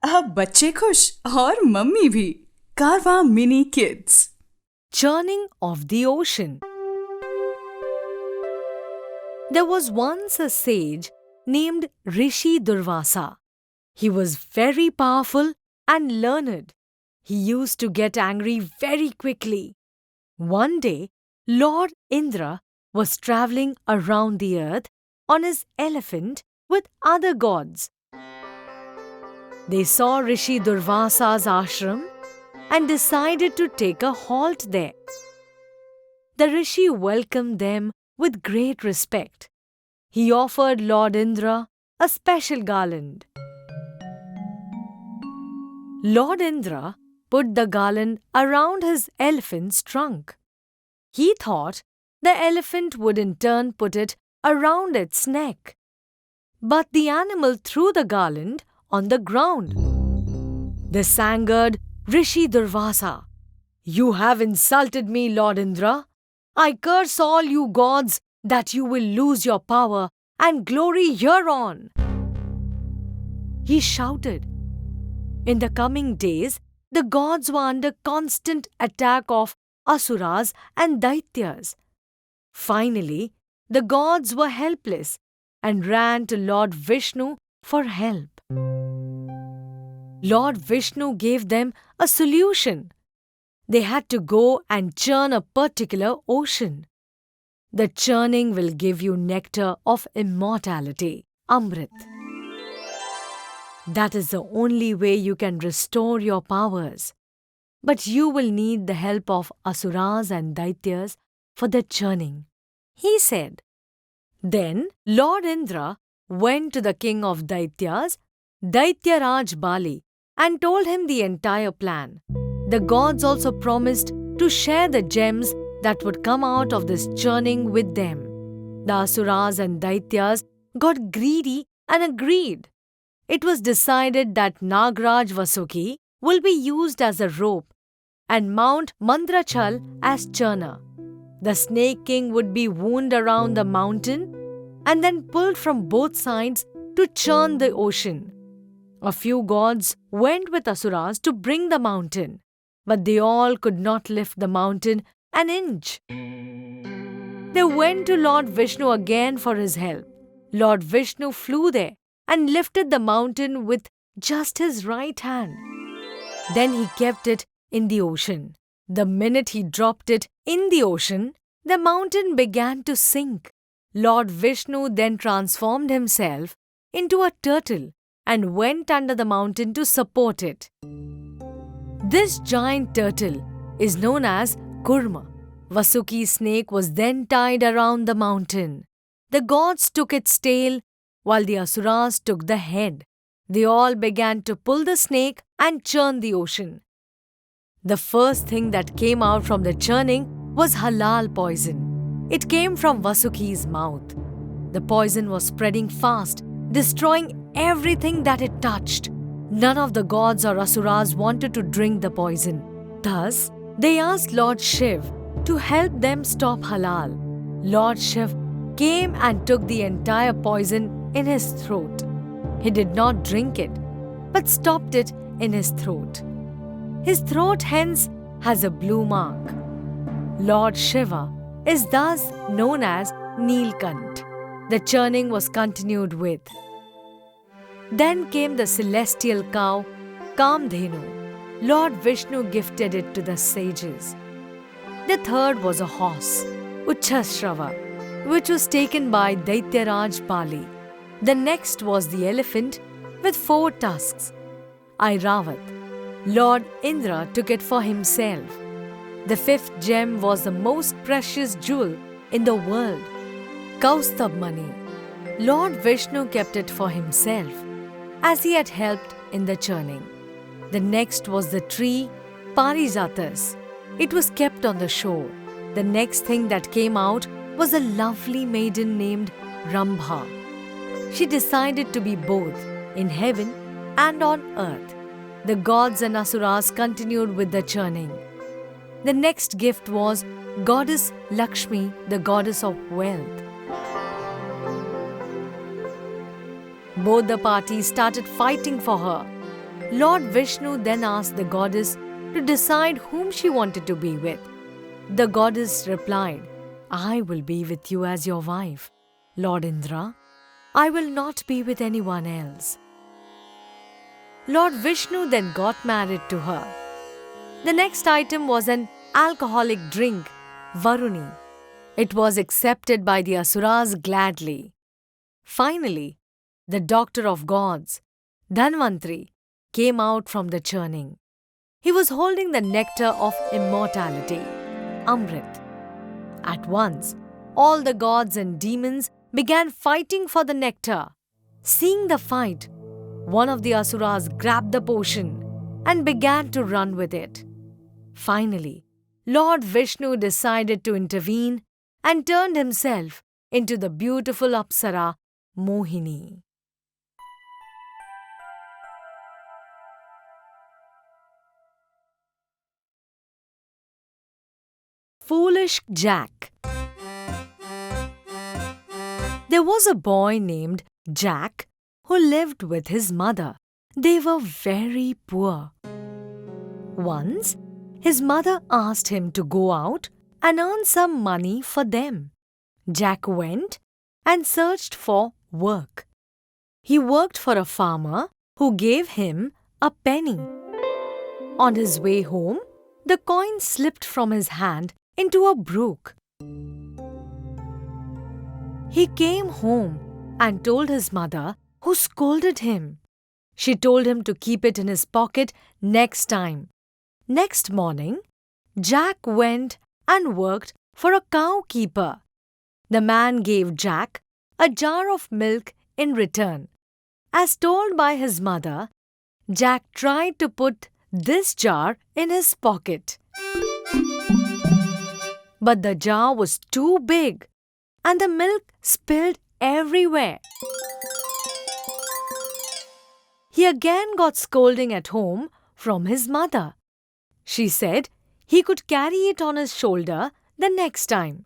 अब बच्चे खुश और मम्मी भी। कारवां mini kids. Churning of the Ocean. There was once a sage named Rishi Durvasa. He was very powerful and learned. He used to get angry very quickly. One day, Lord Indra was traveling around the earth on his elephant with other gods. They saw Rishi Durvasa's ashram and decided to take a halt there. The Rishi welcomed them with great respect. He offered Lord Indra a special garland. Lord Indra put the garland around his elephant's trunk. He thought the elephant would in turn put it around its neck. But the animal threw the garland on the ground. This angered Rishi Durvasa. "You have insulted me, Lord Indra. I curse all you gods that you will lose your power and glory hereon." He shouted. In the coming days, the gods were under constant attack of Asuras and Daityas. Finally, the gods were helpless and ran to Lord Vishnu for help. Lord Vishnu gave them a solution. They had to go and churn a particular ocean. The churning will give you nectar of immortality, Amrit. That is the only way you can restore your powers. But you will need the help of Asuras and Daityas for the churning, he said. Then Lord Indra went to the king of Daityas, Daityaraj Bali, and told him the entire plan. The gods also promised to share the gems that would come out of this churning with them. The Asuras and Daityas got greedy and agreed. It was decided that Nagraj Vasuki will be used as a rope and Mount Mandrachal as churner. The Snake King would be wound around the mountain and then pulled from both sides to churn the ocean. A few gods went with Asuras to bring the mountain, but they all could not lift the mountain an inch. They went to Lord Vishnu again for his help. Lord Vishnu flew there and lifted the mountain with just his right hand. Then he kept it in the ocean. The minute he dropped it in the ocean, the mountain began to sink. Lord Vishnu then transformed himself into a turtle and went under the mountain to support it. This giant turtle is known as Kurma. Vasuki's snake was then tied around the mountain. The gods took its tail while the Asuras took the head. They all began to pull the snake and churn the ocean. The first thing that came out from the churning was halal poison. It came from Vasuki's mouth. The poison was spreading fast, destroying everything that it touched. None of the gods or Asuras wanted to drink the poison. Thus, they asked Lord Shiv to help them stop halal. Lord Shiv came and took the entire poison in his throat. He did not drink it, but stopped it in his throat. His throat hence has a blue mark. Lord Shiva is thus known as Neelkant. The churning was continued with. Then came the celestial cow, Kamdhenu. Lord Vishnu gifted it to the sages. The third was a horse, Uchchasrava, which was taken by Daityaraj Bali. The next was the elephant with 4 tusks, Airavat. Lord Indra took it for himself. The 5th gem was the most precious jewel in the world, Kaustabmani. Lord Vishnu kept it for himself, as he had helped in the churning. The next was the tree Parijatas. It was kept on the shore. The next thing that came out was a lovely maiden named Rambha. She decided to be both in heaven and on earth. The gods and Asuras continued with the churning. The next gift was Goddess Lakshmi, the goddess of wealth. Both the parties started fighting for her. Lord Vishnu then asked the goddess to decide whom she wanted to be with. The goddess replied, "I will be with you as your wife, Lord Indra. I will not be with anyone else." Lord Vishnu then got married to her. The next item was an alcoholic drink, Varuni. It was accepted by the Asuras gladly. Finally, the doctor of gods, Dhanvantri, came out from the churning. He was holding the nectar of immortality, Amrit. At once, all the gods and demons began fighting for the nectar. Seeing the fight, one of the Asuras grabbed the potion and began to run with it. Finally, Lord Vishnu decided to intervene and turned himself into the beautiful Apsara, Mohini. Foolish Jack. There was a boy named Jack who lived with his mother. They were very poor. Once, his mother asked him to go out and earn some money for them. Jack went and searched for work. He worked for a farmer who gave him a penny. On his way home, the coin slipped from his hand into a brook. He came home and told his mother, who scolded him. She told him to keep it in his pocket next time. Next morning, Jack went and worked for a cow keeper. The man gave Jack a jar of milk in return. As told by his mother, Jack tried to put this jar in his pocket. But the jar was too big and the milk spilled everywhere. He again got scolding at home from his mother. She said he could carry it on his shoulder the next time.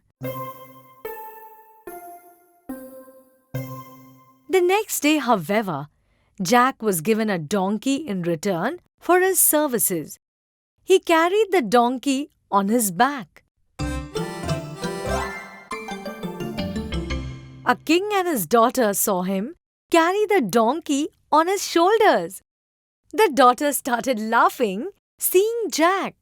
The next day, however, Jack was given a donkey in return for his services. He carried the donkey on his back. A king and his daughter saw him carry the donkey on his shoulders. The daughter started laughing, seeing Jack.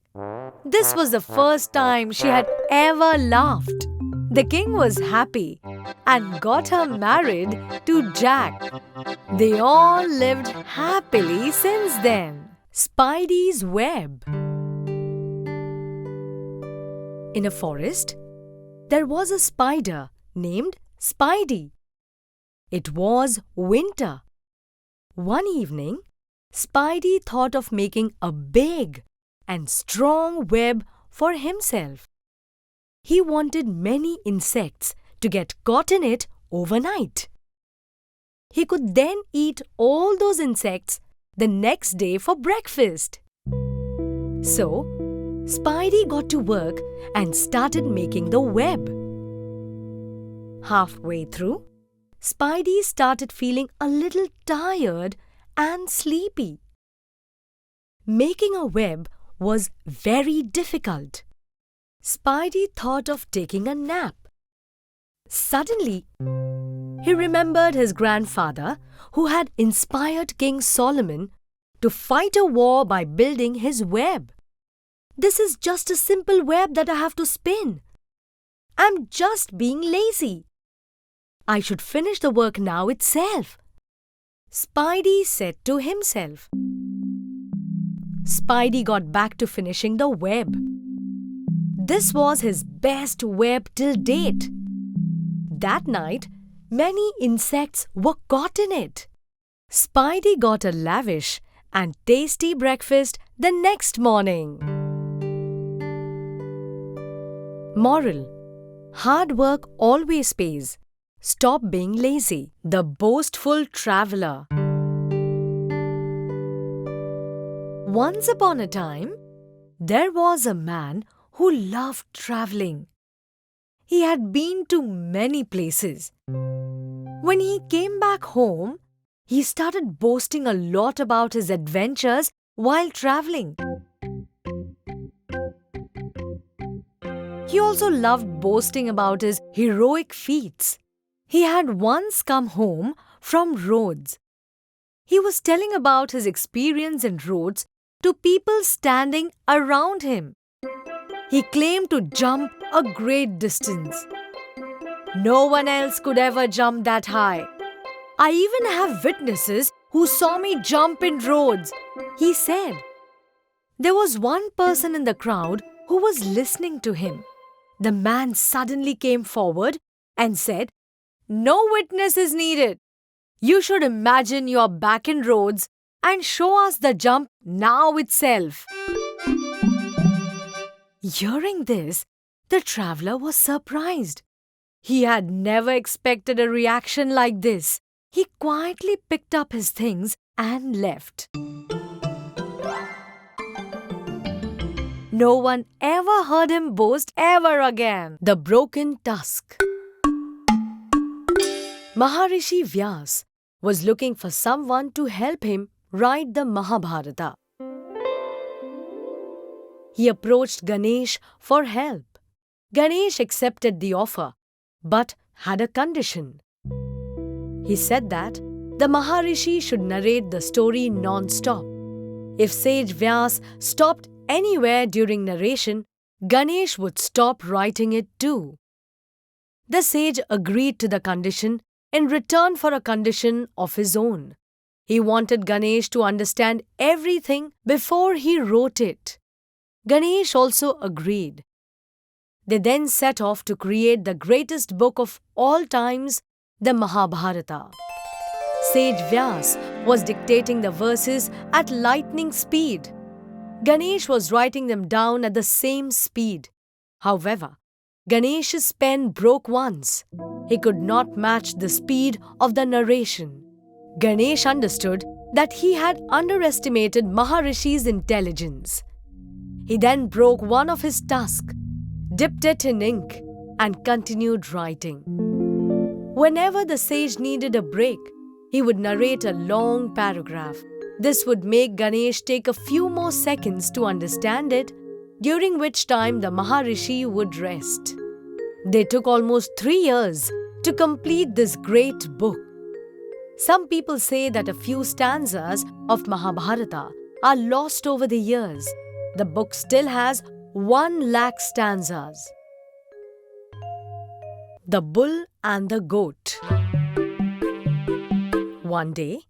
This was the first time she had ever laughed. The king was happy and got her married to Jack. They all lived happily since then. Spidey's web. In a forest, there was a spider named Spidey. It was winter. One evening, Spidey thought of making a big and strong web for himself. He wanted many insects to get caught in it overnight. He could then eat all those insects the next day for breakfast. So, Spidey got to work and started making the web. Halfway through, Spidey started feeling a little tired and sleepy. Making a web was very difficult. Spidey thought of taking a nap. Suddenly, he remembered his grandfather who had inspired King Solomon to fight a war by building his web. This is just a simple web that I have to spin. I'm just being lazy. I should finish the work now itself, Spidey said to himself. Spidey got back to finishing the web. This was his best web till date. That night, many insects were caught in it. Spidey got a lavish and tasty breakfast the next morning. Moral: hard work always pays. Stop being lazy. The boastful traveler. Once upon a time, there was a man who loved traveling. He had been to many places. When he came back home, he started boasting a lot about his adventures while traveling. He also loved boasting about his heroic feats. He had once come home from Rhodes. He was telling about his experience in Rhodes to people standing around him. He claimed to jump a great distance. No one else could ever jump that high. I even have witnesses who saw me jump in Rhodes, he said. There was one person in the crowd who was listening to him. The man suddenly came forward and said, "No witness is needed. You should imagine you're back in Rhodes and show us the jump now itself." Hearing this, the traveler was surprised. He had never expected a reaction like this. He quietly picked up his things and left. No one ever heard him boast ever again. The broken tusk. Maharishi Vyas was looking for someone to help him write the Mahabharata. He approached Ganesh for help. Ganesh accepted the offer, but had a condition. He said that the Maharishi should narrate the story non-stop. If sage Vyas stopped anywhere during narration, Ganesh would stop writing it too. The sage agreed to the condition in return for a condition of his own. He wanted Ganesh to understand everything before he wrote it. Ganesh also agreed. They then set off to create the greatest book of all times, the Mahabharata. Sage Vyas was dictating the verses at lightning speed. Ganesh was writing them down at the same speed. However, Ganesh's pen broke once. He could not match the speed of the narration. Ganesh understood that he had underestimated Maharishi's intelligence. He then broke one of his tusks, dipped it in ink, and continued writing. Whenever the sage needed a break, he would narrate a long paragraph. This would make Ganesh take a few more seconds to understand it, during which time the Maharishi would rest. They took almost 3 years to complete this great book. Some people say that a few stanzas of Mahabharata are lost over the years. The book still has 1 lakh stanzas. The Bull and the Goat. One day,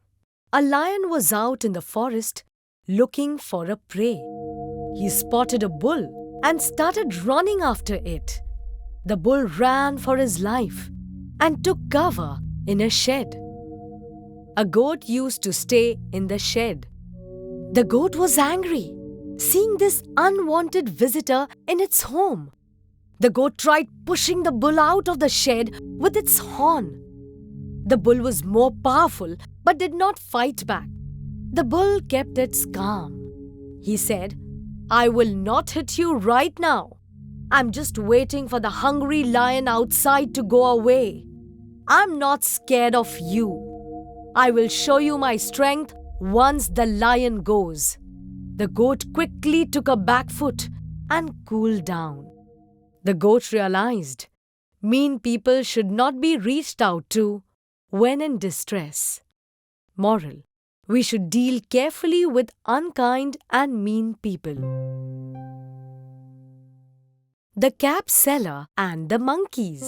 a lion was out in the forest looking for a prey. He spotted a bull and started running after it. The bull ran for his life and took cover in a shed. A goat used to stay in the shed. The goat was angry, seeing this unwanted visitor in its home. The goat tried pushing the bull out of the shed with its horn. The bull was more powerful but did not fight back. The bull kept its calm. He said, "I will not hit you right now. I'm just waiting for the hungry lion outside to go away. I'm not scared of you. I will show you my strength once the lion goes." The goat quickly took a back foot and cooled down. The goat realized mean people should not be reached out to when in distress. Moral: we should deal carefully with unkind and mean people. The cap seller and the monkeys.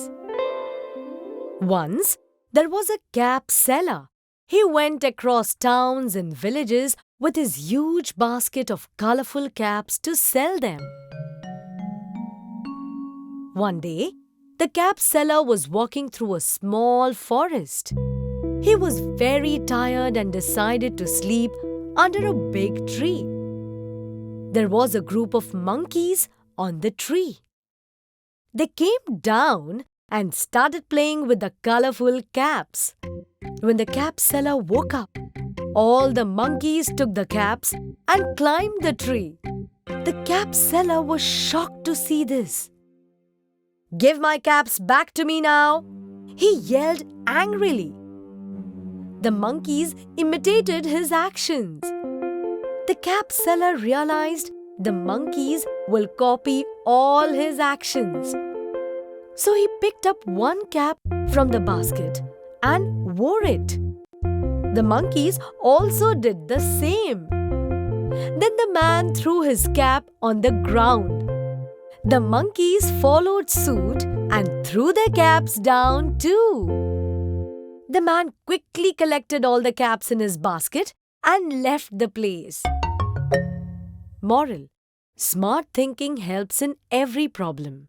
Once, there was a cap seller. He went across towns and villages with his huge basket of colorful caps to sell them. One day, the cap seller was walking through a small forest. He was very tired and decided to sleep under a big tree. There was a group of monkeys on the tree. They came down and started playing with the colorful caps. When the cap seller woke up, all the monkeys took the caps and climbed the tree. The cap seller was shocked to see this. "Give my caps back to me now," he yelled angrily. The monkeys imitated his actions. The cap seller realized the monkeys will copy all his actions. So he picked up one cap from the basket and wore it. The monkeys also did the same. Then the man threw his cap on the ground. The monkeys followed suit and threw their caps down too. The man quickly collected all the caps in his basket and left the place. Moral: smart thinking helps in every problem.